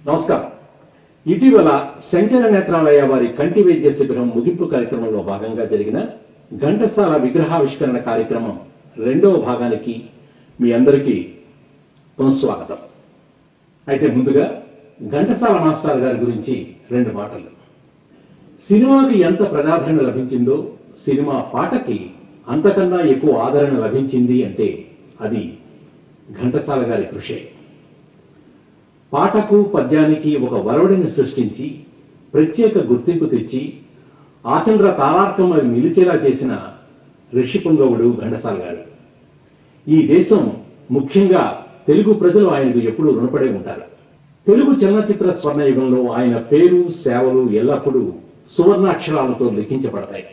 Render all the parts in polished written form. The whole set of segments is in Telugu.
నమస్కారం. ఇటీవల శంకర నేత్రాలయ వారి కంటి వైద్య శిబిరం ముగింపు కార్యక్రమంలో భాగంగా జరిగిన ఘంటసాల విగ్రహావిష్కరణ కార్యక్రమం రెండవ భాగానికి మీ అందరికీ పునఃస్వాగతం. అయితే ముందుగా ఘంటసాల మాస్టర్ గారి గురించి రెండు మాటలు. సినిమాకి ఎంత ప్రజాదరణ లభించిందో సినిమా పాటకి అంతకన్నా ఎక్కువ ఆదరణ లభించింది అంటే అది ఘంటసాల గారి కృషే. పాటకు పద్యానికి ఒక వరవడిని సృష్టించి ప్రత్యేక గుర్తింపు తెచ్చి ఆచంద్ర తారార్కం నిలిచేలా చేసిన ఋషిపుంగవుడు ఘంటసాల గారు. ఈ దేశం ముఖ్యంగా తెలుగు ప్రజలు ఆయనకు ఎప్పుడూ రుణపడే ఉంటారు. తెలుగు చలనచిత్ర స్వర్ణయుగంలో ఆయన పేరు సేవలు ఎల్లప్పుడూ సువర్ణాక్షరాలతో లిఖించబడతాయి.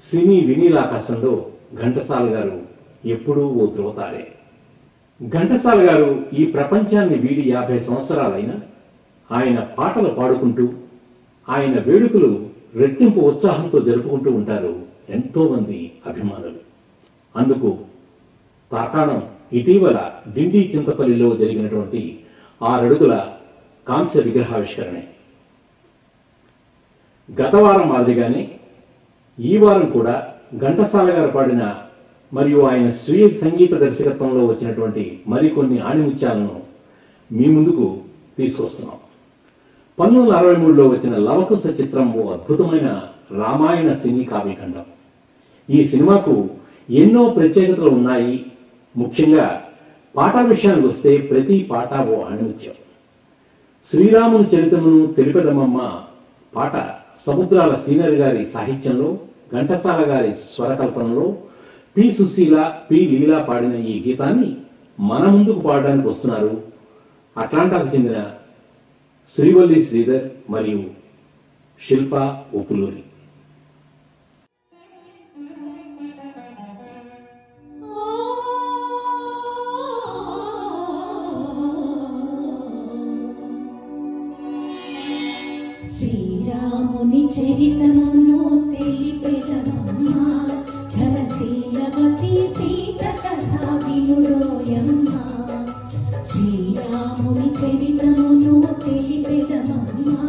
సినీ వినీలాకాశంలో ఘంటసాల గారు ఎప్పుడూ ఓ ధ్రువతారే. ఘంటసాల గారు ఈ ప్రపంచాన్ని వీడి 50 సంవత్సరాలైనా ఆయన పాటలు పాడుకుంటూ ఆయన వేడుకలు రెట్టింపు ఉత్సాహంతో జరుపుకుంటూ ఉంటారు ఎంతో మంది అభిమానులు. అందుకు తార్కాణం ఇటీవల డిండి చింతపల్లిలో జరిగినటువంటి 6 అడుగుల కాంస్య విగ్రహావిష్కరణే. గత వారం మాదిరిగానే ఈ వారం కూడా ఘంటసాల గారు పాడిన మరియు ఆయన స్వీయ సంగీత దర్శకత్వంలో వచ్చినటువంటి మరికొన్ని ఆణిముత్యాలను మీ ముందుకు తీసుకొస్తున్నాం. 1963లో వచ్చిన లవకుశ చిత్రం ఓ అద్భుతమైన రామాయణ సినీ కావ్యఖండం. ఈ సినిమాకు ఎన్నో ప్రత్యేకతలు ఉన్నాయి. ముఖ్యంగా పాట విషయానికి వస్తే ప్రతి పాట ఓ ఆణిముత్యం. శ్రీరాముని చరిత్రను తెలిపెదమమ్మ పాట సముద్రాల సీనర్ గారి సాహిత్యంలో, ఘంటసాల గారి స్వరకల్పనలో పి సుశీల, పి లీలా పాడిన ఈ గీతాన్ని మన ముందుకు పాడడానికి వస్తున్నారు అట్లాంటాకు చెందిన శ్రీవల్లి శ్రీధర్ మరియు శిల్ప ఉపులూరి. శ్రీరాముని చరితమును తెలిపెదమమ్మా, ఘనశీలవతి సీత కథా వినుడోయమ్మా. శ్రీరాముని చరితమును తెలిపెదమమ్మా,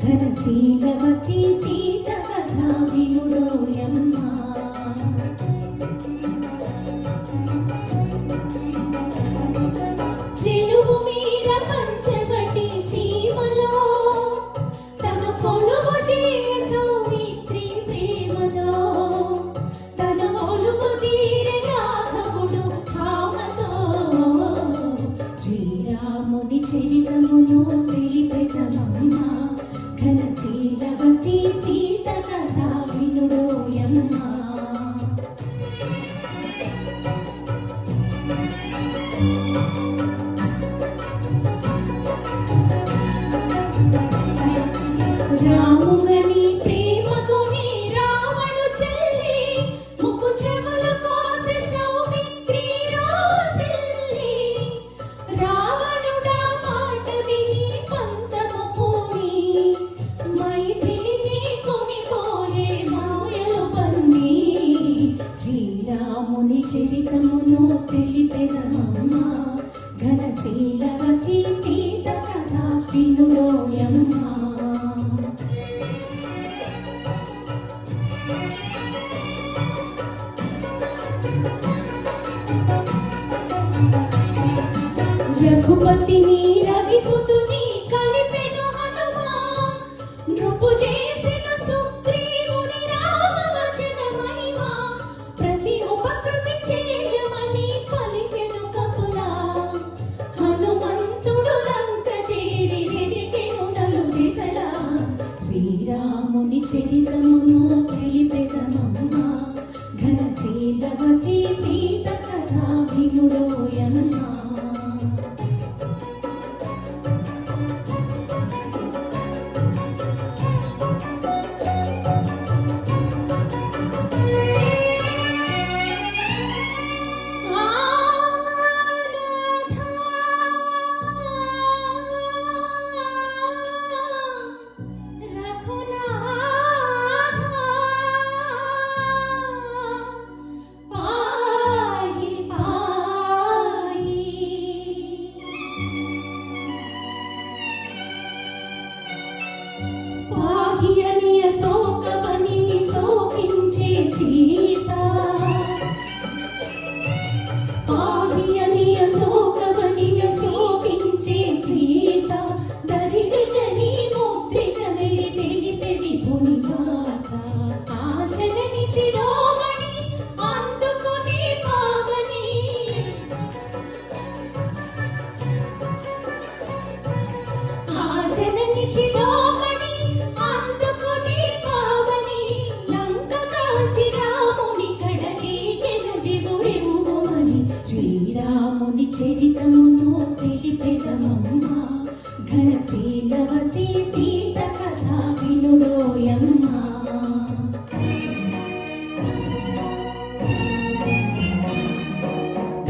ఘనశీలవతి సీత కథా వినుడోయమ్మా. చెలువు మీర పంచవటి సీమలో తన కొలువు తీర సౌమిత్రి ప్రేమలో, తన కొలువు తీర రాఘవుడు భామతో. శ్రీరాముని చరితమును తెలిపెదమమ్మా, ఘనశీలవతి సీత కథా వినుడోయమ్మా. రాముగని ప్రేమతోని రావణు చెల్లి, ముక్కు చెవుల కోసె సౌమిత్రి రోసిల్లి. రావణుడా మాట విని పంతము పూని, మైథిలిని కొనిపోయే మాయలు పన్ని. శ్రీరాముని చరితమును తెలిపెదమమ్మా, ఘనశీలవతి సీత కథా వినుడోయమ్మా. రఘుపతిని రవిసుతుని కలిపెను హనుమా, నృపు చేసిన సుగ్రీవుని రామవచన మహిమా. ప్రతి ఉపకృతి చేయమని పలికెను కపులా, హనుమంతుడు లంక చేరి వెదికెను నలు దిశలా. శ్రీరాముని చరితమును తెలిపెదమమ్మా, ఘనశీలవతి సీత కథా వినుడోయమ్మా.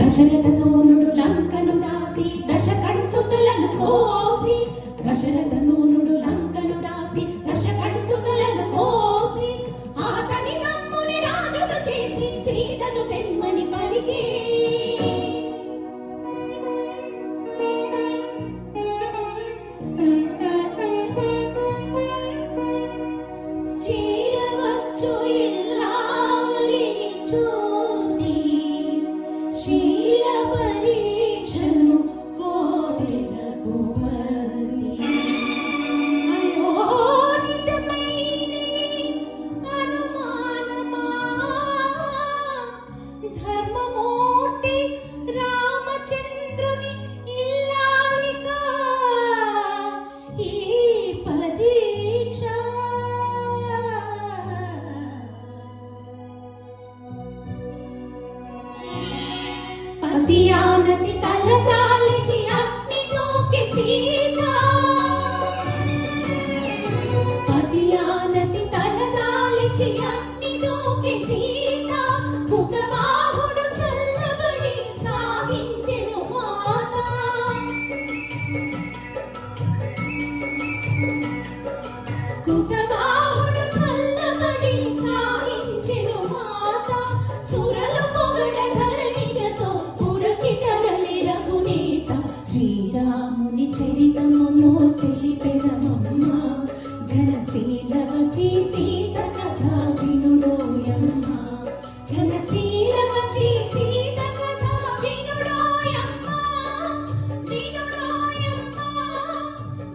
దశరథ సోనుడు లంకను దాసి దశకంఠుతులను కోసి దశరథ సోనుడు లంకను దాసి దశకంఠుతులను కోసి ఆతని తమ్ముని రాజును చేసి సీతను తెమ్మని పలికే చేరవచ్చు ఇల్లాలిని చూసి శీల పరీక్షను కోరిన కుమరి అయ్యో నిజమైన అనుమానమా ధర్మమూర్తి రామచంద్రుని ఇల్లాలిగా ఈ పరీక్ష పతియానతి తలదాల్చి అగ్ని దూకి సీత పతియానతి తలదాల్చి అగ్ని దూకి సీత భుగవాహుడు చల్లబడి సాగించెను మాత కుతవాహుడు చల్లబడి సాగించెను మాత సురలు పొగడ ధరణిజతో పురకి తరలి రఘునేత శ్రీరాముని చరితమును తెలిపెదమమ్మ ఘనశీలవతి సీత కథ వినుడోయమ్మ ఘనశీలవతి సీత కథ వినుడోయమ్మ వినుడోయమ్మ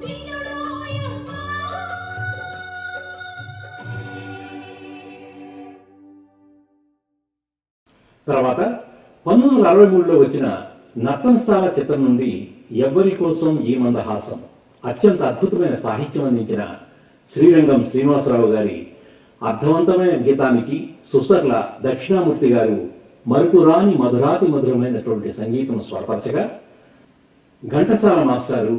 వినుడోయమ్మ. తర్వాత 1963లో వచ్చిన నర్తనశాల చిత్రం నుండి ఎవ్వరి కోసం ఈ మందహాసం అత్యంత అద్భుతమైన సాహిత్యం అందించిన శ్రీరంగం శ్రీనివాసరావు గారి అర్థవంతమైన గీతానికి సుసర్ల దక్షిణామూర్తి గారు మరుపురాని మధురాతి మధురమైనటువంటి సంగీతం స్వరపరచగా ఘంటసాల మాస్టారు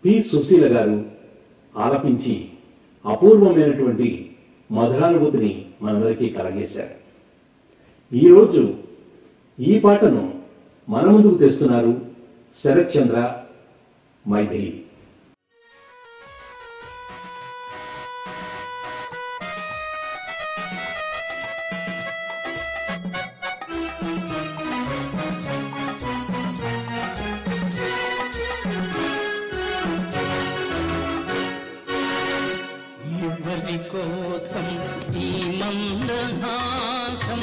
పి సుశీల గారు ఆలపించి అపూర్వమైనటువంటి మధురానుభూతిని మనందరికీ కలగేశారు. ఈరోజు ఈ పాటను మన ముందుకు తెస్తున్నారు శరత్ చంద్ర మైథిలి. ఎవరి కోసం ఈ మందహాసం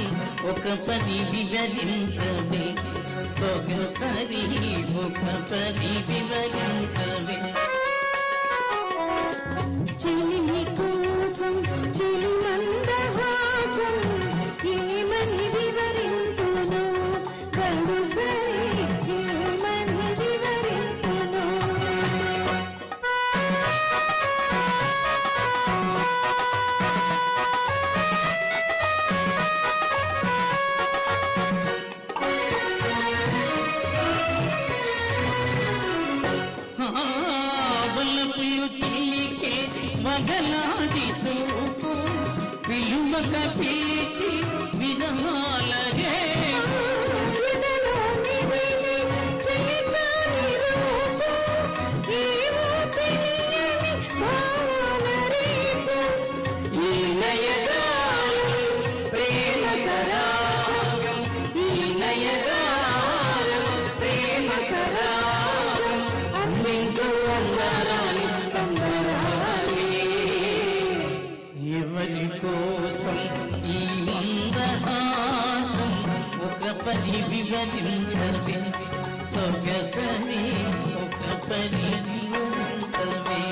ఒక పది వివరించవే సొగసరి ఒక పది వివరించవే చెలిమి కోసం చెలి మందహాసం ఏమని వివరింతును బడుసరి ఏమని వివరింతును వలపులు చిలికే వగలాడి చూపు విలువక పీచి విరమాలగే ఈ నయగారం ప్రేమ సరాగం ఈ నయగారం ప్రేమ సరాగం అందించు అందరాని సంబరాలి ఎవరి కోసం ఈ మందహాసం ఒక పది వివరించవే సొగసరి ఒక పది వివరించవే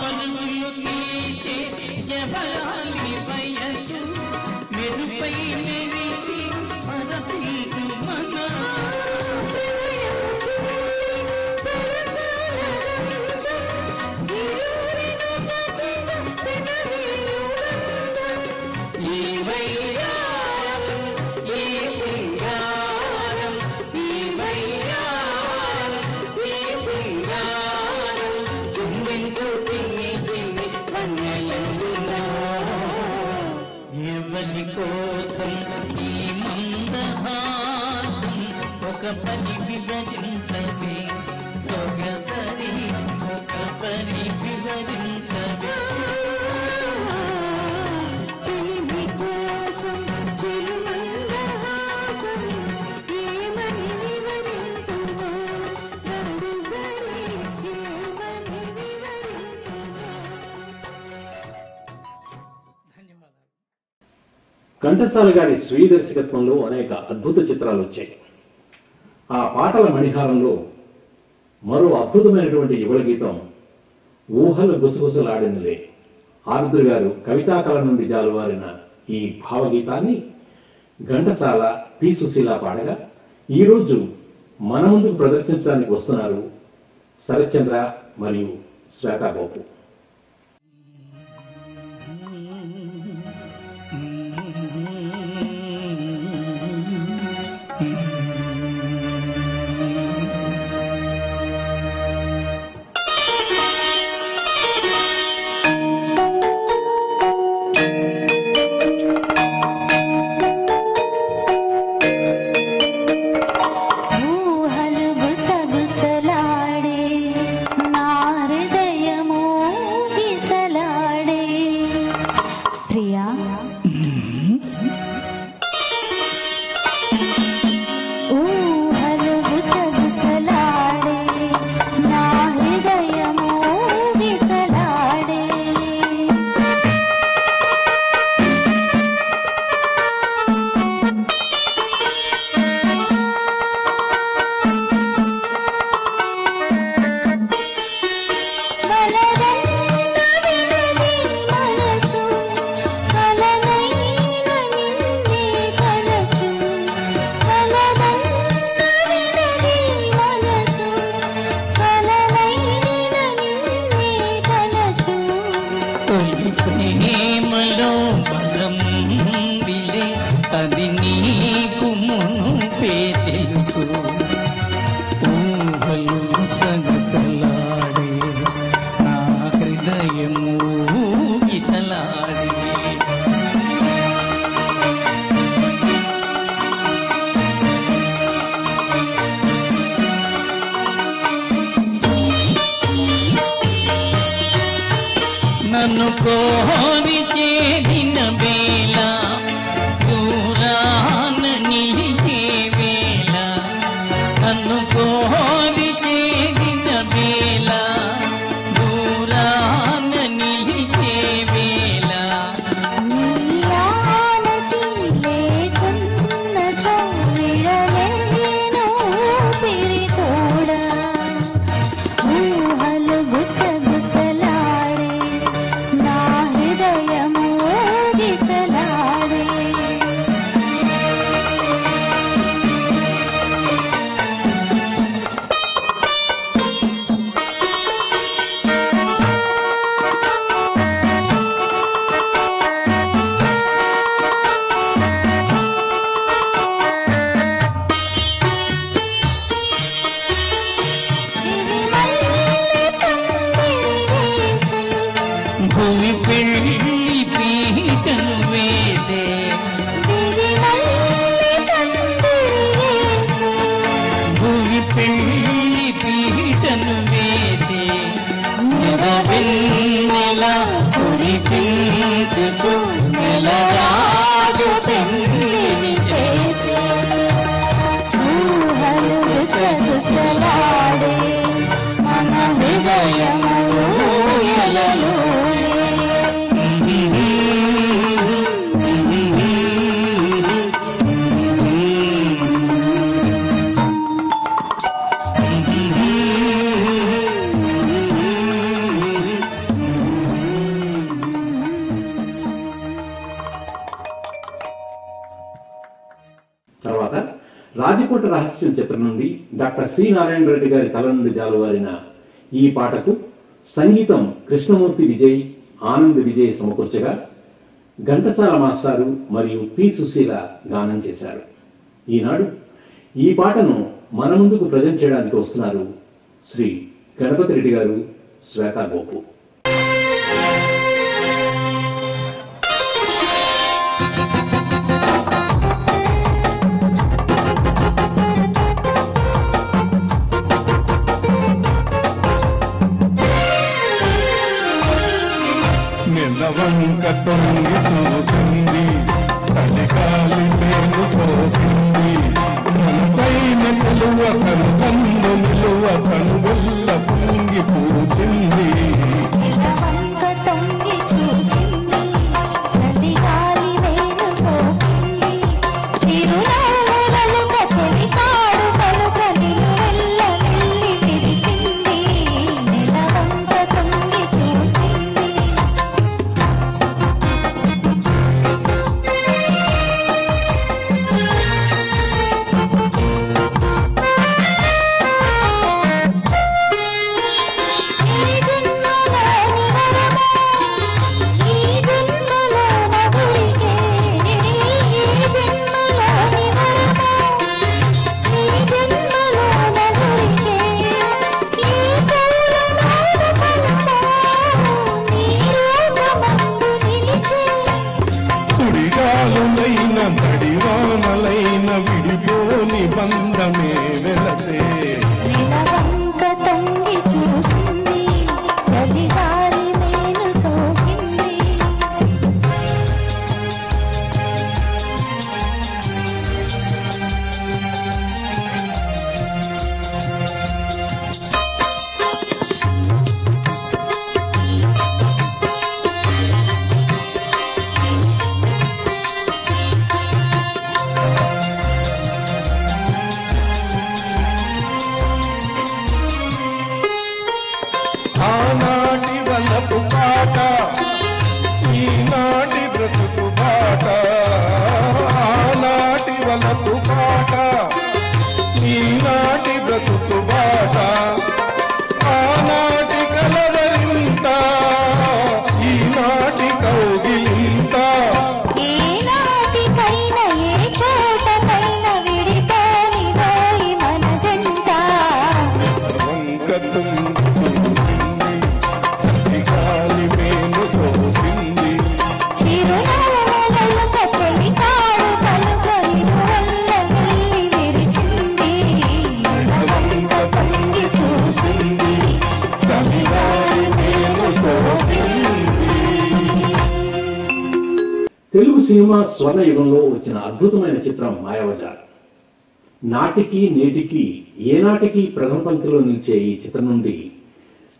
పలుకులు తీసే జబలాలి వయసు మెరుపై మెరిచి మరపించు మన పని కోసం ఈ మందహాసం ఒక పని వివరించవే సొగసరి ఒక పని వివరించవే చిలిమి కోసం చిరుమందహాసం ఏమని వివరింతుమో గడుసరి ఏమని వివరింతుమో. ధన్యవాదాలు. ఘంటసాల గారి స్వీయ దర్శకత్వంలో అనేక అద్భుత చిత్రాలు వచ్చాయి. ఆ పాటల మణిహారంలో మరో అద్భుతమైనటువంటి యుగళ గీతం ఊహలు గుసగుసలాడినలే. ఆరుద్ర గారు కవితాకళ నుండి జాలువారిన ఈ భావగీతాన్ని ఘంటసాల పి సుశీల పాడగా ఈరోజు మన ముందుకు ప్రదర్శించడానికి వస్తున్నారు శరత్చంద్ర మరియు శ్వేతా గోపు. ఊహలు గుసగుసలాడే నా హృదయము గిసలాడే. ప్రియా ఊహలు గుసగుసలాడే నా హృదయము గిసలాడే. తొలి ప్రేమలో బలం విలే అది నీకు మునుపే తెలుసు ఊహలు సగసలాడే నా హృదయము గిసలాడే నన్ను కోరి చేరిన వేళ దూరాన నిలిచే వేళ నన్ను కోరి చేరిన వేళ దూరాన నిలిచే వేళ నీయానతి లేకున్న చౌవిడలేను పిరితోడా. ఊహలు గుసగుసలాడే నా హృదయము గిసలాడే. భూమి పెళ్ళి పీటను వేసే భూమి పెళ్ళి పీటను వేసే నెల కురిపించుతూ నెలరాజు పెళ్ళిని చేసే ఊహలు గుసగుసలాడే మన హృదయము ఊయలలోనే. తర్వాత రాజకోట రహస్యం చిత్రం నుండి డాక్టర్ సి నారాయణ రెడ్డి గారి కళ నుండి జాలువారిన ఈ పాటకు సంగీతం కృష్ణమూర్తి విజయ్, ఆనంద్ విజయ్ సమకూర్చగా ఘంటసాల మాస్టారు మరియు పి సుశీల గానం చేశారు. ఈనాడు ఈ పాటను మన ముందుకు ప్రజెంట్ చేయడానికి వస్తున్నారు శ్రీ గణపతి రెడ్డి గారు, శ్వేతా గోపు. సినిమా స్వర్ణయుగంలో వచ్చిన అద్భుతమైన చిత్రం మాయాబజార్. నాటికి నేటికి ఏనాటికి ప్రథమ పంక్తిలో నిలిచే ఈ చిత్రం నుండి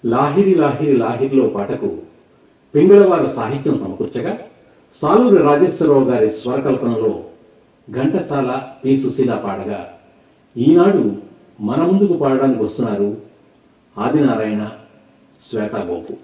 లాహిరి లాహిరి లాహిరిలో పాటకు పింగళవారి సాహిత్యం సమకూర్చగా సాలూరి రాజేశ్వరరావు గారి స్వరకల్పనలో ఘంటసాల పి సుశీల పాడగా ఈనాడు మన ముందుకు పాడడానికి వస్తున్నారు ఆదినారాయణ, శ్వేతా గోపు.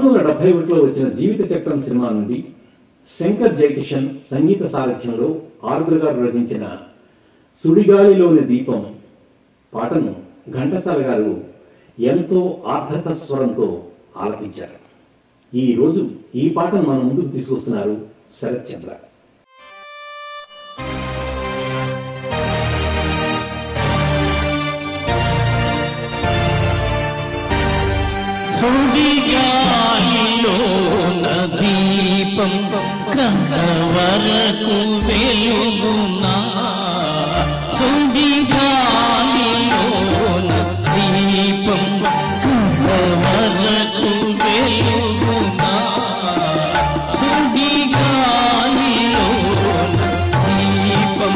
1971లో వచ్చిన జీవిత చక్రం సినిమా నుండి శంకర్ జయకిషన్ సంగీత సారథ్యంలో ఆరుద్ర గారు రచించిన సుడిగాలిలోని దీపం పాటను ఘంటసాల గారు ఎంతో ఆర్ద్రత స్వరంతో ఆలపించారు. ఈ రోజు ఈ పాటను మన ముందుకు తీసుకొస్తున్నారు శరత్ చంద్ర. సుడిగాలిలోన దీపం కడవరకు వెలుగునా, సుడిగాలిలోన దీపం కడవరకు వెలుగునా, సుడిగాలిలోన దీపం.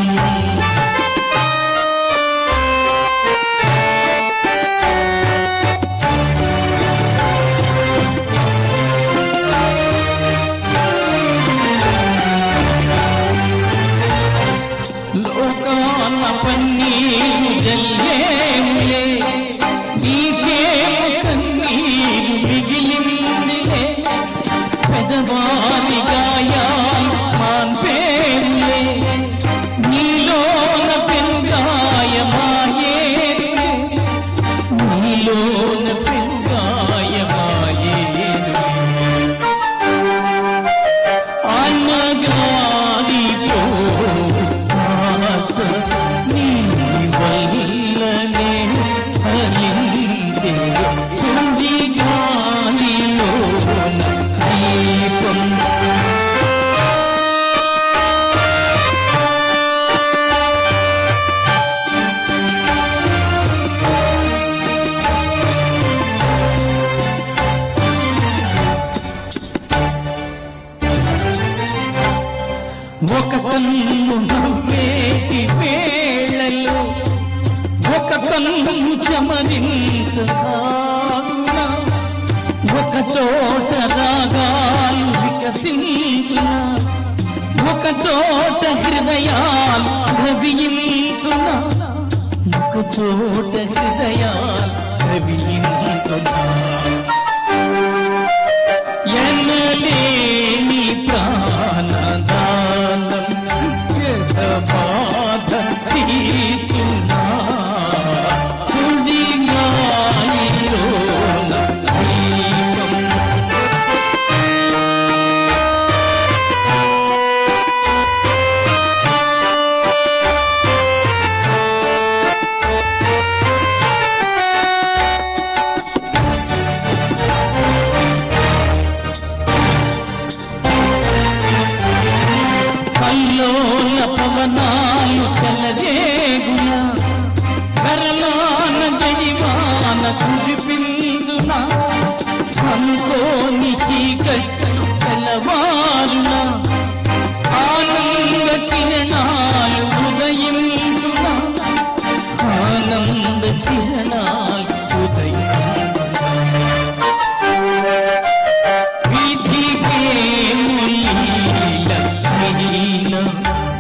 లోకాన పన్నీరు జల్లేములే, నీకేమో కన్నీరు మిగిలిందిలే, పెదవారి గాయాలు మాన్పేరులే, నీలోన పెరుగాయమాయేరులే, నీలోన పెరుగాయమాయేరులే. అన్నగాలిలో నీ వల్లనే ఫలించే సుడిగాలిలోన దీపం. ఒక కన్ను నవ్వేటి వేళలో ఒక కన్ను చమరించసాగునా, ఒక చోట రాగాలు వికసించునా, ఒక చోట హృదయాలు ద్రవించునా, ఒక చోట హృదయాలు ద్రవించునా. ఎనలేని ప్రాణదానం బాధ తీర్చునా, సుడిగాలిలోన దీపం. కల్లోల పవనాలు చెలరేగునా, కరలాన జడివాన కురిపించునా, అనుకోని చీకట్లు తెల్లవారునా, ఆనంద కిరణాలు ఉదయించునా, ఆనంద కిరణాలు ఉదయించునా. విధికే ములీల మిగిలిన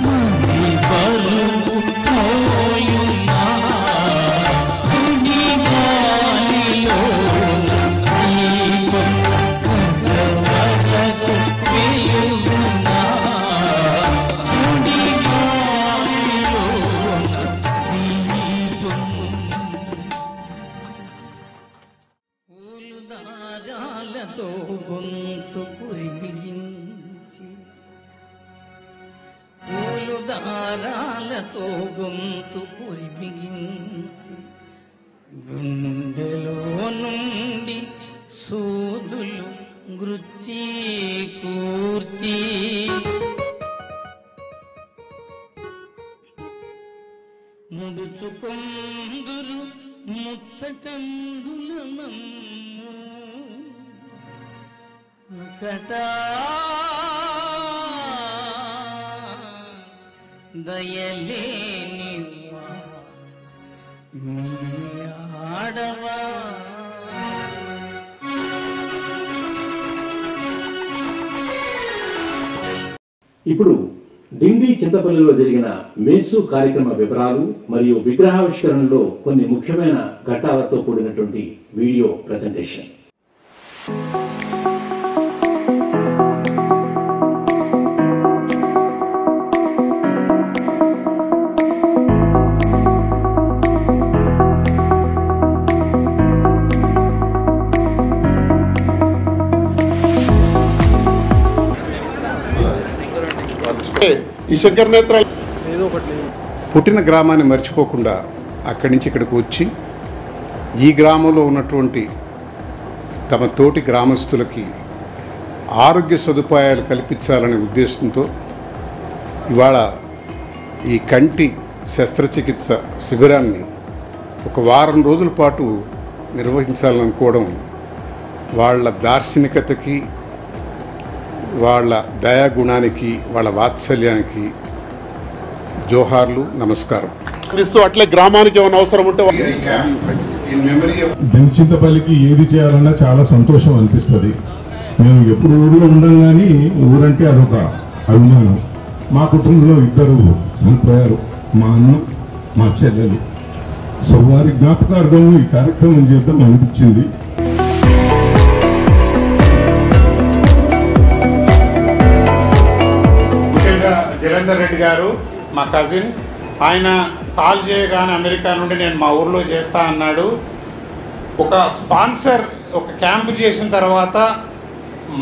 మది బరువు మోయునా, సుడిగాలిలోన దీపం కడవరకు వెలుగునా, సుడిగాలిలోన దీపం. పూలు దారాలతో గొంతు పురిమించి, పూలు దారాలతో గొంతు పురిమించి, గుండెలో నుండి సూదులు గృచ్చి కూర్చి, ముడుచుకొందురు ముచ్చటందుల మమ్ము కటా దయలేని మీ ఆడవా. ఇప్పుడు డిండి చింతపల్లిలో జరిగిన మేసు కార్యక్రమ వివరాలు మరియు విగ్రహావిష్కరణలో కొన్ని ముఖ్యమైన ఘట్టాలతో కూడినటువంటి వీడియో ప్రెజెంటేషన్. శంకర్ నేత్రాలు పుట్టిన గ్రామాన్ని మర్చిపోకుండా అక్కడి నుంచి ఇక్కడికి వచ్చి ఈ గ్రామంలో ఉన్నటువంటి తమ తోటి గ్రామస్తులకి ఆరోగ్య సదుపాయాలు కల్పించాలనే ఉద్దేశంతో ఇవాళ ఈ కంటి శస్త్రచికిత్స శిబిరాన్ని ఒక వారం రోజుల పాటు నిర్వహించాలనుకోవడం వాళ్ళ దార్శనికతకి, వాళ్ళ దయాగుణానికి, వాళ్ళ వాత్సల్యానికి జోహార్లు, నమస్కారం. అట్లే గ్రామానికి ఏమైనా అవసరం ఉంటే చింతపల్లికి ఏది చేయాలన్నా చాలా సంతోషం అనిపిస్తుంది. మేము ఎప్పుడు ఊరిలో ఉండం కానీ ఊరంటే అదొక అభిమానం. మా కుటుంబంలో 2 చనిపోయారు, మా అన్న, మా చెల్లెలు. సో వారి జ్ఞాపకార్థం ఈ కార్యక్రమం చేద్దాం అనిపించింది. ముఖ్యంగా జలంధర్ రెడ్డి గారు మా కజిన్, ఆయన కాల్ చేయగానే అమెరికా నుండి నేను మా ఊర్లో చేస్తా అన్నాడు. ఒక స్పాన్సర్ ఒక క్యాంపు చేసిన తర్వాత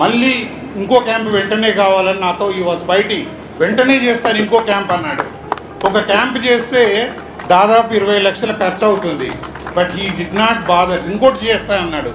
మళ్ళీ ఇంకో క్యాంపు వెంటనే కావాలని నాతో ఈ వాజ్ ఫైటింగ్. వెంటనే చేస్తాను ఇంకో క్యాంప్ అన్నాడు. ఒక క్యాంప్ చేస్తే దాదాపు 20 లక్షల ఖర్చు అవుతుంది. But he did not bother, ఇంకోటి చేస్తా అన్నాడు.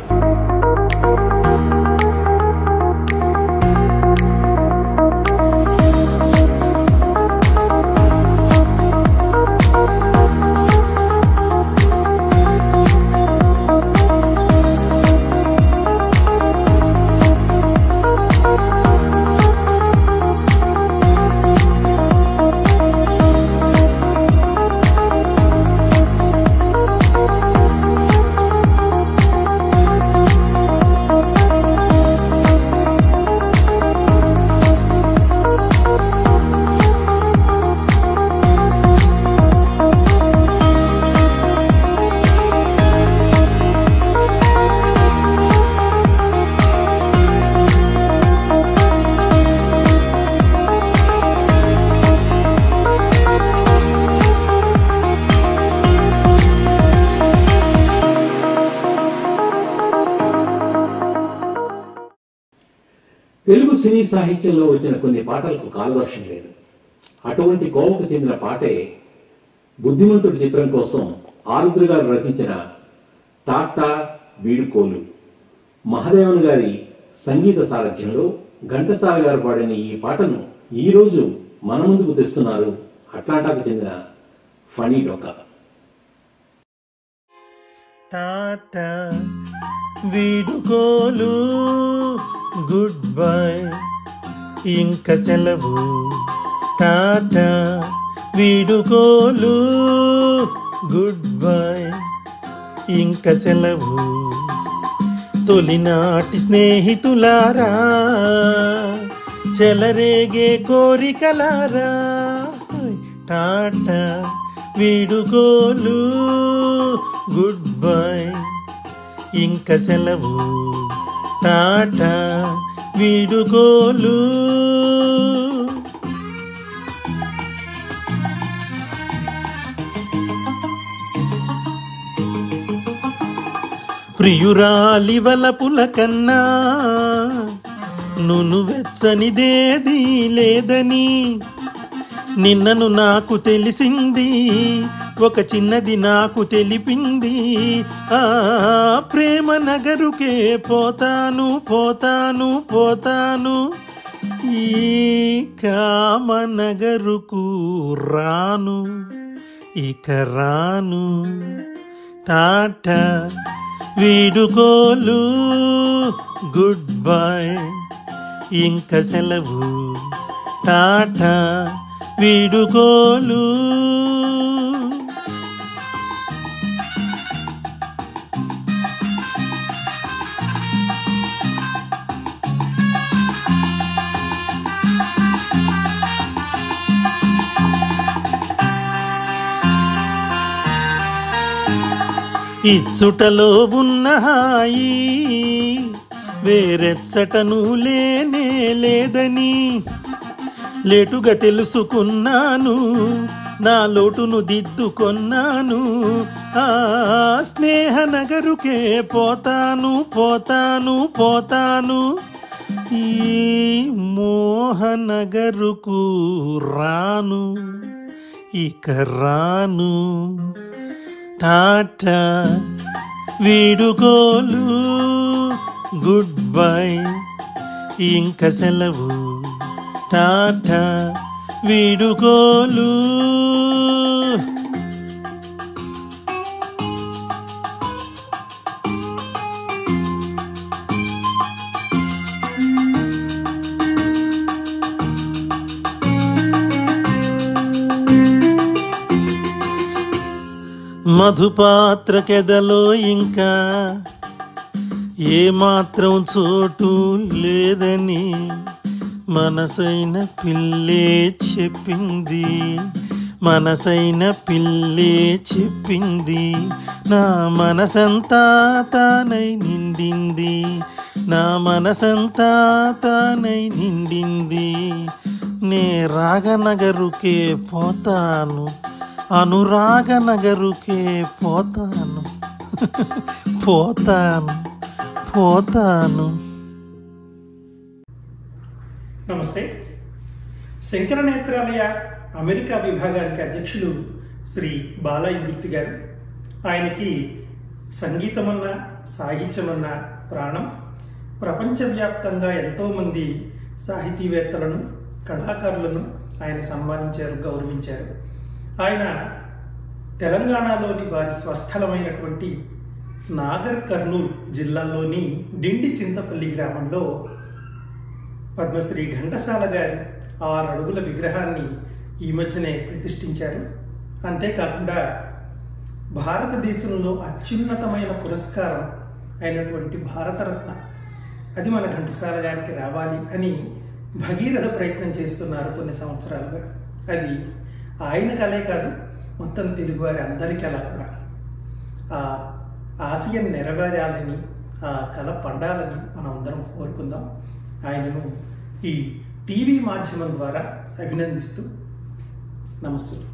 తెలుగు సినీ సాహిత్యంలో వచ్చిన కొన్ని పాటలకు కాలదోషం లేదు. అటువంటి కోవకు చెందిన పాటే బుద్ధిమంతుడి చిత్రం కోసం ఆరుద్ర గారు రచించిన టాటా వీడుకోలు. మహాదేవన్ గారి సంగీత సారథ్యంలో ఘంటసాల గారు పాడిన ఈ పాటను ఈరోజు మన ముందుకు తెస్తున్నారు అట్లాంటాకు చెందిన ఫనీ డొక్క. టాటా వీడుకోలు, గుడ్ బై, ఇంక సెలవు. టాటా వీడుకోలు, గుడ్ బై, ఇంక సెలవు. తొలినాటి స్నేహితులారా, చెలరేగే కోరికలారా, టాటా వీడుకోలు, గుడ్ బై, ఇంక సెలవు. టాటా వీడుకోలు. ప్రియురాలి వలపుల కన్నా నువ్వెచ్చనిదేదీ లేదని నిన్నను నాకు తెలిసింది, ఒక చిన్నది నాకు తెలిపింది. ఆ ప్రేమ నగరుకే పోతాను పోతాను పోతాను, ఈ కామ నగరుకు రాను ఇక రాను. టాటా వీడుకోలు, గుడ్ బై, ఇంక సెలవు. టాటా వీడుకోలు. ఇచ్చుటలో ఉన్న హాయి వేరెచ్చటను లేనే లేదని లేటుగా తెలుసుకున్నాను, నా లోటును దిద్దుకొన్నాను. ఆ స్నేహ నగరుకే పోతాను పోతాను పోతాను, ఈ మోహనగరుకు రాను, ఇక రాను. టాటా వీడుకోలు, గుడ్ బై, ఇంక సెలవు. టాటా వీడుకోలు. మధుపాత్రకెదలో ఇంకా ఏమాత్రం చోటు లేదని మనసైన పిల్లే చెప్పింది, మనసైన పిల్లే చెప్పింది. నా మనసంతా తానై నిండింది, నా మనసంతా తానై నిండింది. నే రాగనగరుకే పోతాను, అనురాగనగరుకే పోతాను, పోతాను, పోతాను. నమస్తే. శంకర నేత్రాలయ అమెరికా విభాగానికి అధ్యక్షులు శ్రీ బాల ఇందుర్తి గారు. ఆయనకి సంగీతమన్న సాహిత్యమన్న ప్రాణం. ప్రపంచవ్యాప్తంగా ఎంతోమంది సాహితీవేత్తలను కళాకారులను ఆయన సన్మానించారు, గౌరవించారు. ఆయన తెలంగాణలోని వారి స్వస్థలమైనటువంటి నాగర్ కర్నూల్ జిల్లాలోని డిండి చింతపల్లి గ్రామంలో పద్మశ్రీ ఘంటసాల గారి 6 అడుగుల విగ్రహాన్ని ఈ మధ్యనే ప్రతిష్ఠించారు. అంతేకాకుండా భారతదేశంలో అత్యున్నతమైన పురస్కారం అయినటువంటి భారతరత్న, అది మన ఘంటసాల గారికి రావాలి అని భగీరథ ప్రయత్నం చేస్తున్నారు కొన్ని సంవత్సరాలుగా. అది ఆయన కలే కాదు, మొత్తం తెలుగువారి అందరి కళ కూడా. ఆ ఆశయం నెరవేరాలని, ఆ కళ పండాలని మనం అందరం కోరుకుందాం. ఆయనను ఈ టీవీ మాధ్యమం ద్వారా అభినందిస్తూ నమస్సులు.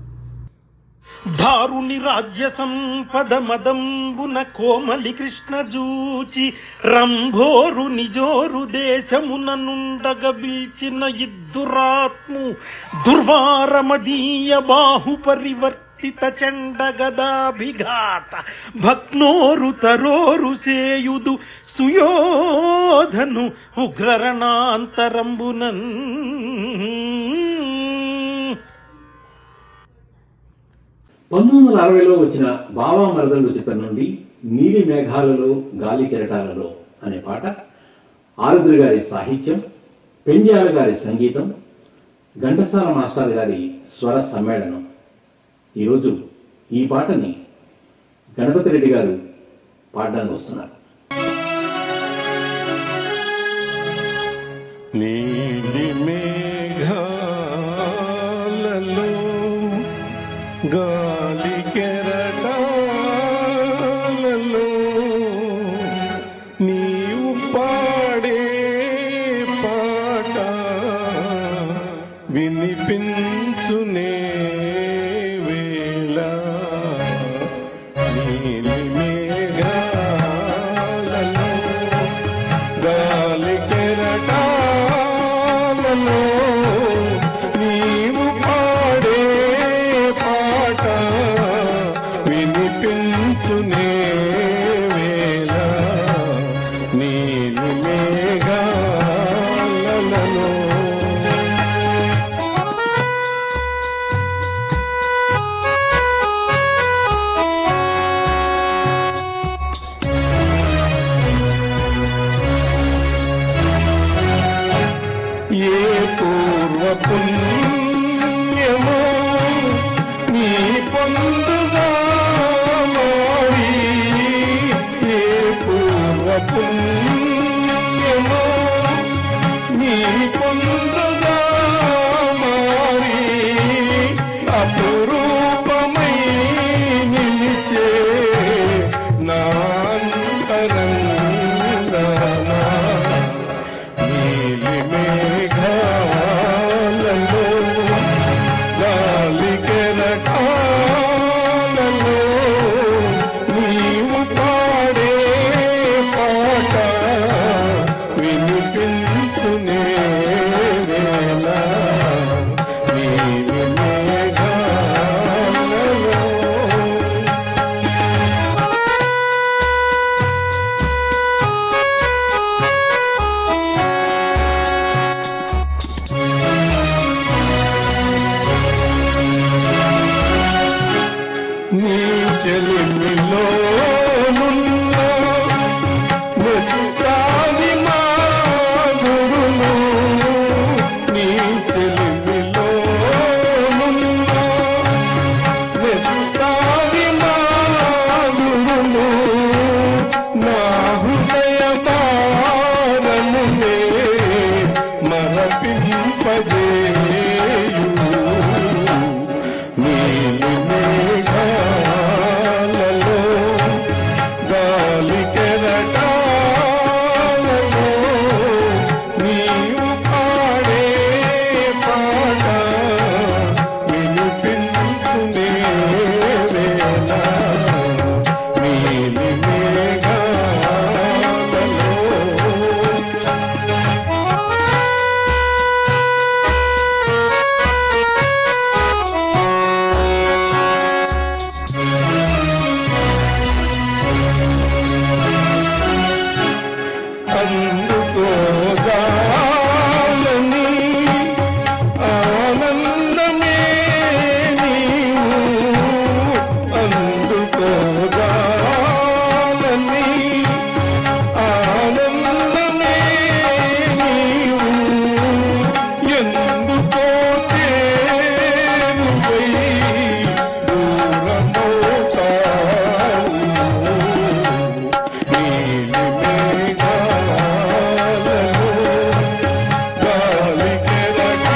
దారుని రాజ్య సంపద మదంబున కోమలి కృష్ణ జూచి రంభోరు నిజోరు దేశమున నుండగ బీచిన ఇద్దురాత్ము దుర్వారమదీయ బాహు పరివర్తిత చండ గదాభిఘాత భగ్నోరు తరోరు సేయుదు సుయోధను ఉగ్రరణాంతరంబునన్. 1960లో వచ్చిన బావా మరదళ్ళు చిత్రం నుండి నీలి మేఘాలలో గాలి కెరటాలలో అనే పాట, ఆరుద్రి గారి సాహిత్యం, పెండ్యాల గారి సంగీతం, ఘంటసాల మాస్టర్ గారి స్వర సమ్మేళనం. ఈరోజు ఈ పాటని గణపతి రెడ్డి గారు పాడడానికి వస్తున్నారు. నీలి మేఘాలలో గాలి కెరటాలలో నీవు పాడే పాట వినిపించునే వేళ. నీలి మేఘాలలో గాలి కెరటాలలో నీవు పాడే పాట వినిపించునే వేళ. నీలి మేఘాలలో ఏ పూర్వ పుణ్యమో నీ పొందుగా మారి, ఏ పూర్వ పుణ్యమో నీ పొందుగా మారి అపురూపమై నిలిచే నా అంతరంగనా. నీలి మేఘాలలో గాలి కెరటాలలో నీవు పాడే పాట నీ చెలిమిలో నున్న వెతుకాని మాధురులు నీ చెలిమిలో నున్న వెతుకాని మాధురులు నా హృదయ భారములే మరపింపజేయు నీలి మేఘాలలో గాలి కెరటాలలో నీవు పాడే పాట వినిపించునే వేళ నీలి మేఘాలలో అందుకోగాలని ఆనందమే నీవు అందుకోగాలని ఆనందమే నీవు ఎందుకో తేరువై దూరమవుతావు నీలి మేఘాలలో గాలి కెరటాలలో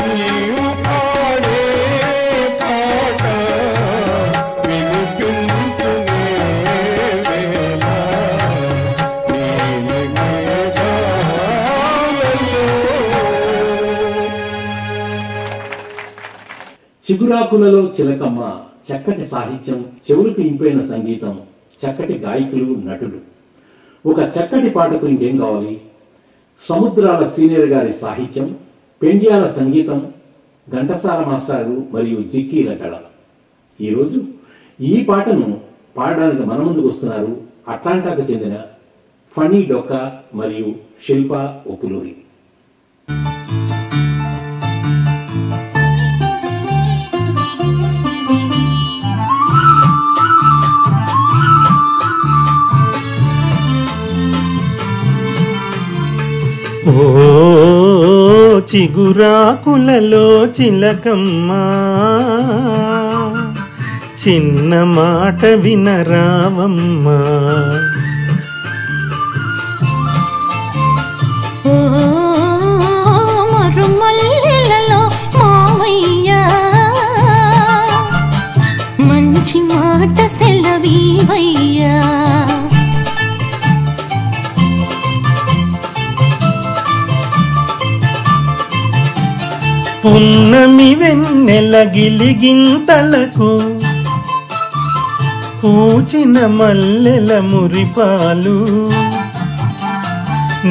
నీవు పాడే పాట వినిపించునే వేళ నీలి మేఘాలలో చిగురాకులలో చిలకమ్మ చక్కటి సాహిత్యం, చెవులకు ఇంపైన సంగీతం, చక్కటి గాయకులు, నటులు. ఒక చక్కటి పాటకు ఇంకేం కావాలి? సముద్రాల సీనియర్ గారి సాహిత్యం, పెండ్యాల సంగీతం, ఘంటసాల మాస్టారు మరియు జిక్కీల గళ. ఈరోజు ఈ పాటను పాడడానికి మన ముందుకు వస్తున్నారు అట్లాంటాకు చెందిన ఫణి డొక్కా మరియు శిల్ప ఒప్పులూరి. ఓ చిగురాకులలో చిలకమ్మ చిన్న మాట వినరావమ్మా ఓ మరుమల్లెలలో మావయ్య మంచి మాట సెలవీవయ్యా పున్నమి వెన్నెల గిలిగింతలకు పూచిన మల్లెల మురిపాలు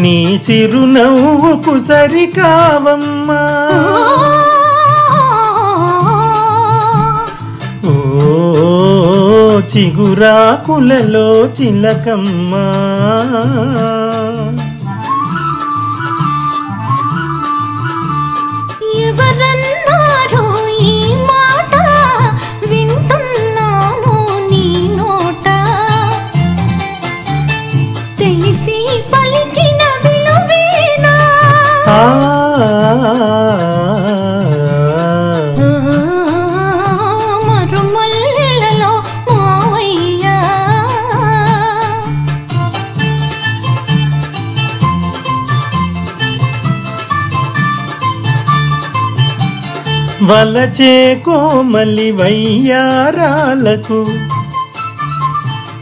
నీ చిరునవ్వుకు సరికావమ్మా ఓ చిగురాకులలో చిలకమ్మా ఎవరన్నారో ఈ మాట వింటున్నాను నీ నోట తెలిసి పలికిన విలువేనా మరుమల్లెలలో మావయ్యా వలచే కోమలి వయ్యారాలకు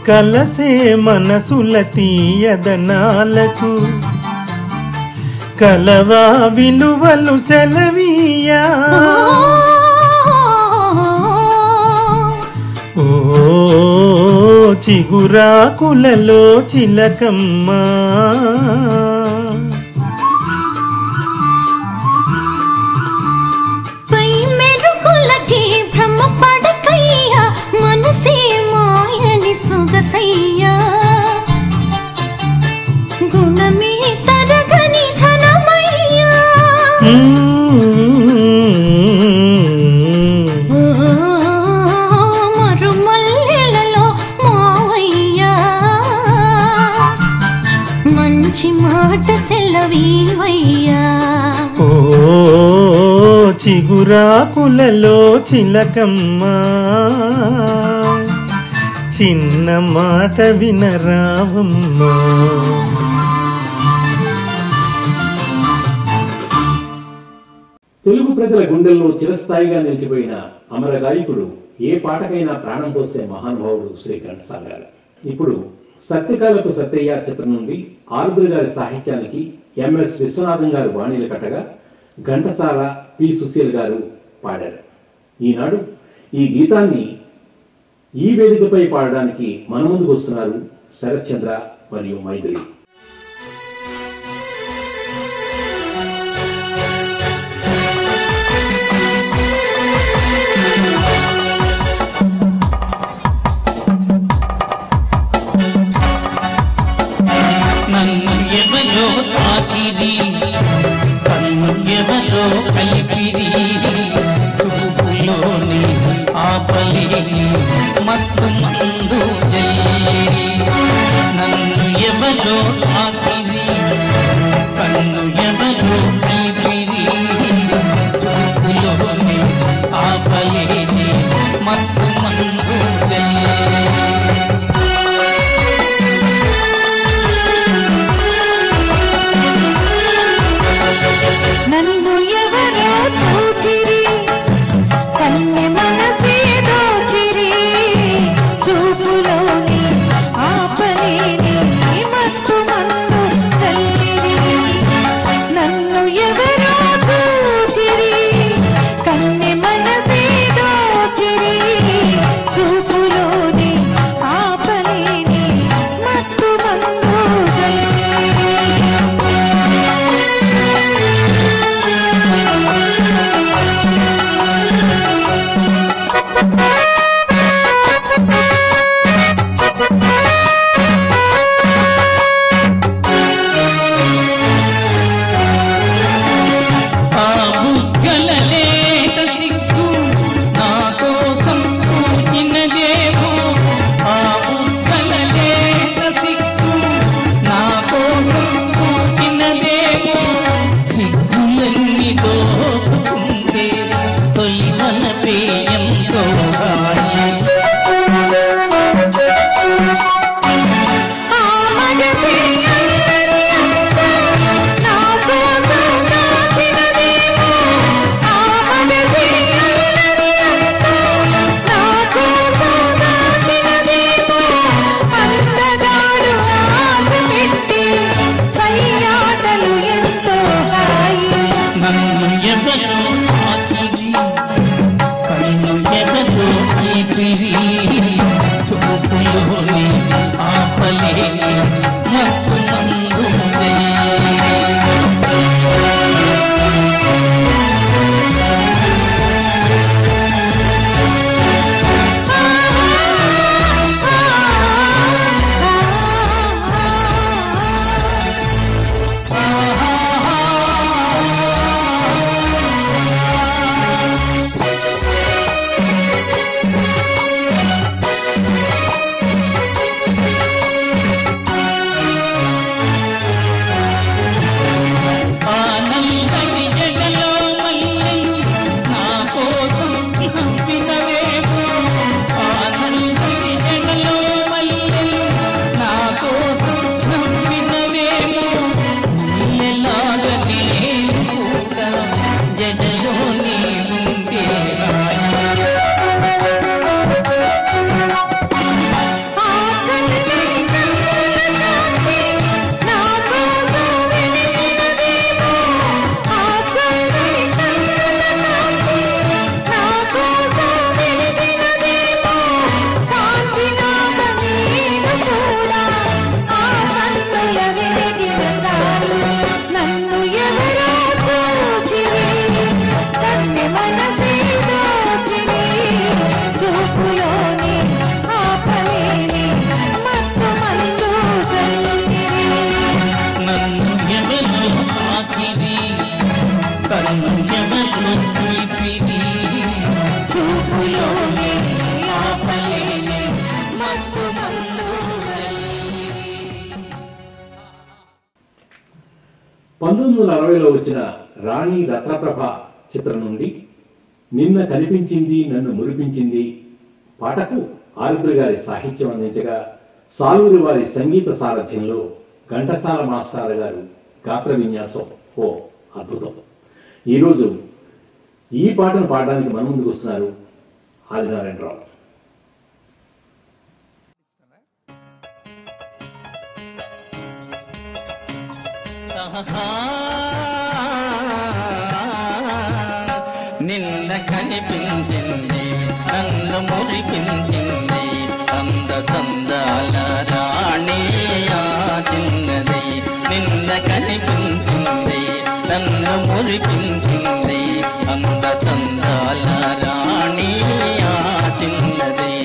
కలసే మనసుల తీయదనాలకు కలవా విలువలు సెలవీయా ఓ చిగురాకులలో చిలకమ్మా పై మెరుగులకి భ్రమ పడకయ్యా మనసే మాయని సొగసయ్యా గుణమే తరగని ధనమయ్యా చిగురాకులలో చిలకమ్మ చిన్న మాట వినరావమ్మా. తెలుగు ప్రజల గుండెల్లో చిరస్థాయిగా నిలిచిపోయిన అమర గాయకుడు, ఏ పాటకైనా ప్రాణం పోసే మహానుభావుడు శ్రీ ఘంటసాల గారు. ఇప్పుడు సత్యకాలపు సత్యయ్య చిత్రం నుండి ఆరుద్ర గారి సాహిత్యానికి ఎంఎస్ విశ్వనాథం గారు బాణీలు కట్టగా ఘంటసాల, పి సుశీల్ గారు పాడారు. ఈనాడు ఈ గీతాన్ని ఈ వేదికపై పాడడానికి మన ముందుకు వస్తున్నారు శరత్చంద్ర మరియు మైథిలి. నన్ను ఎవరో తాకిరి, కన్ను ఎవరో కైపిరి, చూపులోని ఆపలేని మత్తు మందు జైరి. నన్ను ఎవరో తాకిరి, కన్ను ఎవరో కైపిరి, చూపులోని ఆపలేని మత్తు మందు జైరి. నన్ను ఎవరో చూచిరి, కన్నె మనసే దోచిరి, చూపులోని ఆపలేని మత్తు మందు చల్లిరి. నన్ను ఎవరో చూచిరి, కన్నె మనసే దోచిరి, చూపులోని ఆపలేని మత్తు మందు చల్లిరి. ఆ బుగ్గల లేత సిగ్గు నా కోసం పూచినదేమో, ఆ బుగ్గల లేత సిగ్గు నా కోసం పూచినదేమో, సిగ్గులన్నీ దోచుకుంటే తొలి మనపే ఎంతో హాయి. ఆ మగపే అందరి అంతా నా కోసం దాచినదేమో, ఆ మగపే అందరి అంతా నా కోసం దాచినదేమో, అందగాడు ఆశ పెట్టి సయ్యాటలు ఎంతో హాయి. నన్ను ఎవరో తాకిరి, కన్ను ఎవరో కైపిరి, చూపులోని ఆపలేని మత్తు మందు జైరి. ఆనందని జగలో మల్లెలు నా కోసం పంపినవేమో, ఆనందని జగలో మల్లెలు నా కోసం పంపినవేమో, నీలాగా నేను కూడా జడలో నీ ఉంటే రాయి. ఆ చల్లని కన్నుల కాంతి నా కోసం వెలిగినదేమో, ఆ చల్లని కన్నుల కాంతి నా కోసం వెలిగినదేమో, కాంచినాక నేను కూడా ఆ కన్నుల వెలిగిన చాలు. నన్ను ఎవరో చూచిరి, కన్నె మనసే దోచిరి, చూపులోని ఆపలేని మత్తు మందు చల్లిరి. నన్ను ఎవరో తాకిరి, కన్ను ఎవరో కైపిరి, చూపులోని ఆపలేని మత్తు మందు జైరి. 1960లో వచ్చిన రాణి రత్నప్రభ చిత్రం నుండి నిన్న కనిపించింది నన్ను మురిపించింది పాటకు ఆరుద్ర గారి సాహిత్యం అందించగా సాలూరి వారి సంగీత సారథ్యంలో ఘంటసాల మాస్టర్ గారు గాత్ర విన్యాసం ఓ అద్భుతం. ఈరోజు ఈ పాటను పాడడానికి మన ముందుకు వస్తున్నారు ఆదినారాయణరావు. నిన్న కనిపించింది నన్ను మురిపించింది అంద చందాల రాణి ఆ చిన్నది. నిన్న కనిపించింది నన్ను మురిపించింది అంద చందాల రాణి ఆ చిన్నది.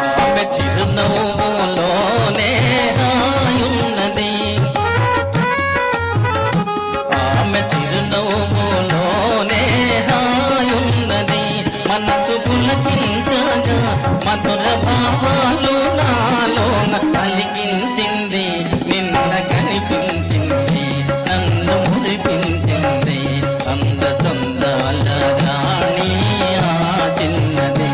ఆమె చిరునవ్వులోనే హాయున్నది. ఆమె చిరునవ్వులోనే హాయున్నది. మనసు పులకించగా మధుర భావాలు నాలోన కలిగించింది. నిన్న కనిపించింది నన్ను మురిపించింది అంద చందాల రాణి ఆ చిన్నది.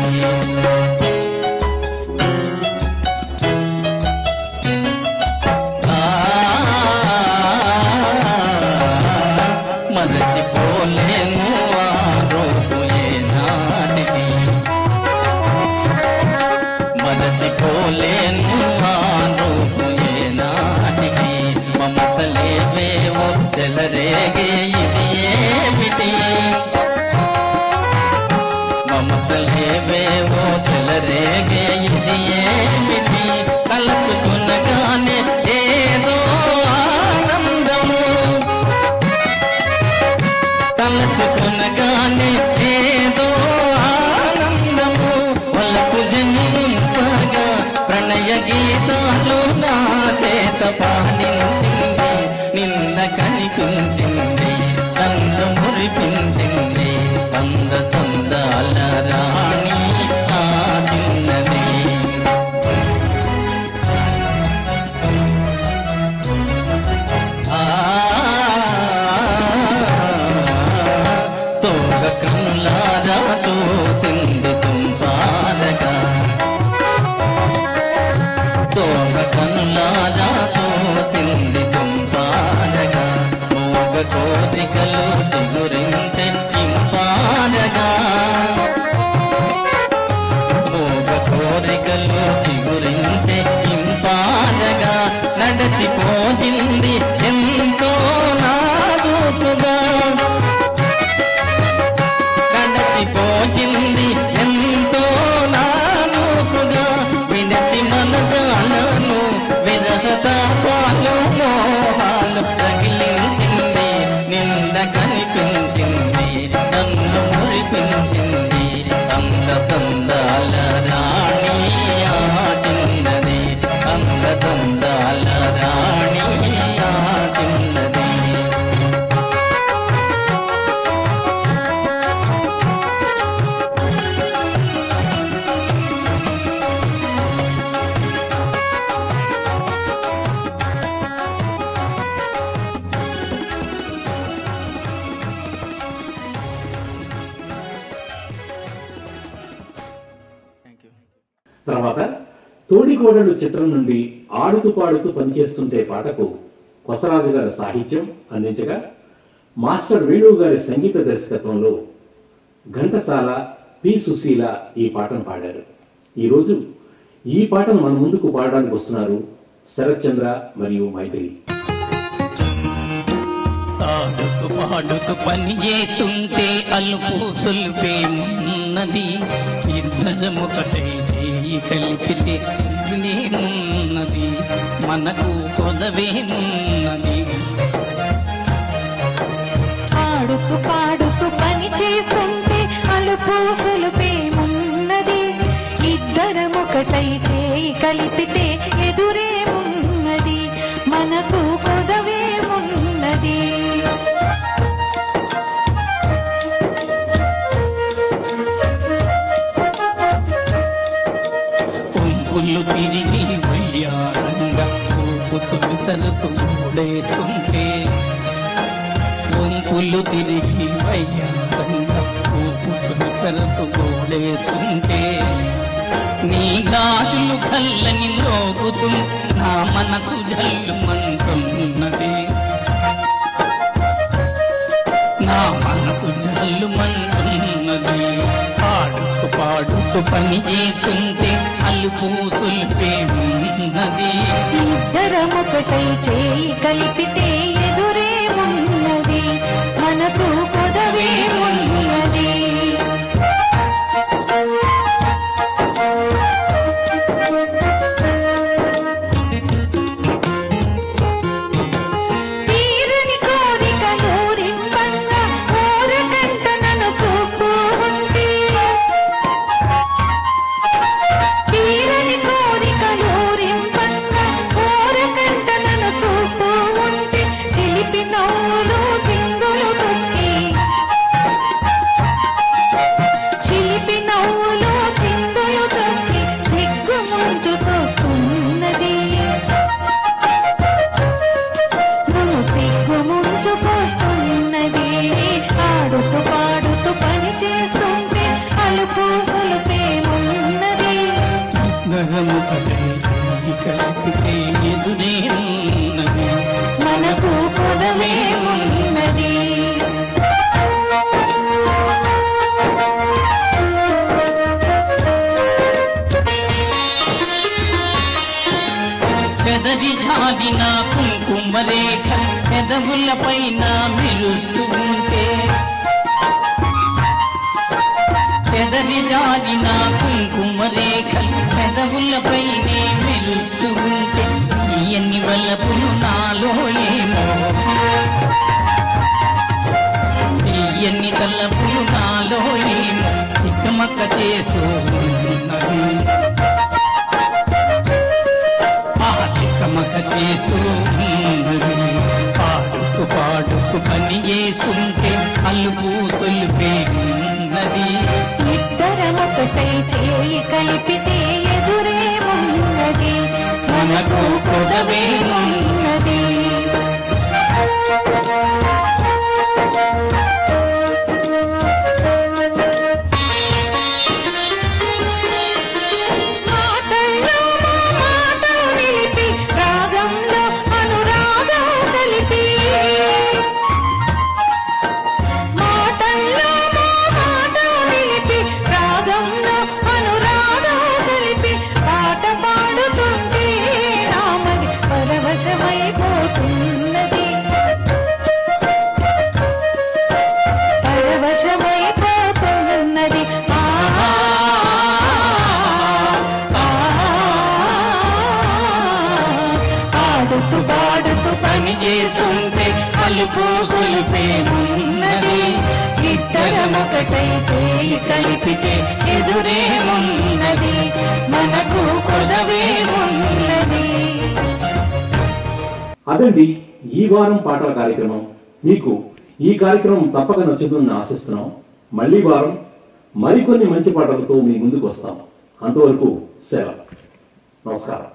మరచిపోలేను ఆ రోజు ఏనాటికి. మరచిపోలేను ఆ రోజు ఏనాటికి. మమతలేవేవో చెలరేగే ఇది ఏమిటి. మమతలేవేవో చెలరేగే ఇది ఏమిటి. కలుసుకునగానే ఏదో ఆనందము. తలచుకునగానే ఏదో ఆనందము. వలకు జనింపగా ప్రణయ గీతాలు నా చేత పాడించింది. నిన్న కనిపించింది నన్ను మురిపించింది అంద చందాల రాణి ఆ చిన్నది. సోగ కనులారా చూసింది తుంపారగా. సోగ కనులారా చూసింది తుంపారగా. మోగ కోరికలు చిగురించే ఇంపారగా. మోగ కోరికలు చిగురించే ఇంపారగా. నడచిపోయింది ఎంతో నాజూకుగా. నడచిపోయింది ఎంతో నాజూకుగా. వినతి మనగాలను విరహ తాపాలు మోహాలు తగిలించింది. నిన్న కనిపించింది నన్ను మురిపించింది అంద చందాల రాణి ఆ చిన్నది. అంద చందాల రాణి ఆ చిన్నది. తర్వాత తోడికోడలు చిత్రం నుండి ఆడుతూ పాడుతూ పనిచేస్తుంటే పాటకు కొసరాజు గారి సాహిత్యం అందించగా మాస్టర్ వేణువు గారి సంగీత దర్శకత్వంలో ఘంటసాల పి సుశీల ఈ పాటను పాడారు. ఈరోజు ఈ పాటను మన ముందుకు పాడడానికి వస్తున్నారు శరత్చంద్ర మరియు మైథిలి. ఆడుతూ పాడుతూ పని చేస్తుంటే అలుపు సులుపేమున్నది. ఇద్దరమొకటైతే కలిపితే ఉన్నది. మనకు కొదవేమున్నది. ఆడుతూ పాడుతూ పని చేస్తుంటే అలుపు సులుపేమున్నది. ఇద్దరమొకటైతే కలిపితే ఎదురేమున్నది. మనకు కొదవేమున్నది. పుంపులు తిరిగి వయ్యారంగా ఊపుతూ సరుకు మూడేస్తుంటే గుంపులు తిరిగి వయ్యారంగా ఊపుతున్న సరుకు మూడేస్తుంటే నీ గాజులు కళ్ళని లోగుతూ నా మనసు జల్లు మంటున్నది నా మనసు జల్లు మంటున్నది పాడుకు పాడుకు పని చేస్తుంటే అలుపు సుల్పేమున్నది ఇద్దరమొకటై చేయి కలిపితే ఎదురే ఉన్నది మనకు కొదవే ఉన్నది తీరని కోరిక నూరింపంగా కోరకంట నన్ను చూస్తూ ఉంది తీరని కోరిక నూరింపంగా కోరకంట నన్ను చూస్తూ ఉంటే చిలిపి నవ్వులు చిందులు తొక్కి చిలిపి నవ్వులు చిందులు తొక్కి దిగ్గు ముంచుకొస్తున్నది నన్ను సిగ్గు ముంచుకొస్తున్నది ఆడుతూ పాడుతూ పని చేస్తుంటే అలుపు సులుపేమున్నది నరముకటై కలిపితే ఎదురే ఉన్నది మనకు కొదవే ఉన్నది చెదరి జాడిన కుంకుమ రేఖ పెదవులపైన మెరుస్తూ ఉంటే చెదరి జాడిన కుంకుమ రేఖ పెదవులపైనే మెరుస్తూ ఉంటే ఎన్ని వల్లపులు నాలో ఏమో ఎన్ని కల్లపులు నాలో ఏమో చిక్కమక్క చేస్తూ ఉన్నది చిక్కమక్క చేస్తూ ఉన్నది పాడుకు పాడుకు పని చేస్తుంటే అలుపు తొలిపే ఉన్నది ఇద్దరమొకటై చేయి కలిపితే ఎదురే ఉన్నది మనకు కొదవే ఉన్నది మాటల్లో మా మాట నిలిపి రాగంలో అనురాగం కలిపి మాటల్లో మా మాట నిలిపి రాగంలో అనురాగం కలిపి పాట పాడుతుంటే నామది పరవశమైపోతున్నది పరవశమైపోతున్నది ఆడుతూ పాడుతూ పని చేస్తుంటే అలుపు సులిపేమున్నది ఇద్దరమొకటై చేయి కలిపితే ఎదురే ఉన్నది మనకు కొదవే ఉన్నది అదండి ఈ వారం పాటల కార్యక్రమం. మీకు ఈ కార్యక్రమం తప్పక నచ్చుతుందని ఆశిస్తున్నాం. మళ్ళీ వారం మరికొన్ని మంచి పాటలతో మీ ముందుకు వస్తాం. అంతవరకు సెలవు. నమస్కారం.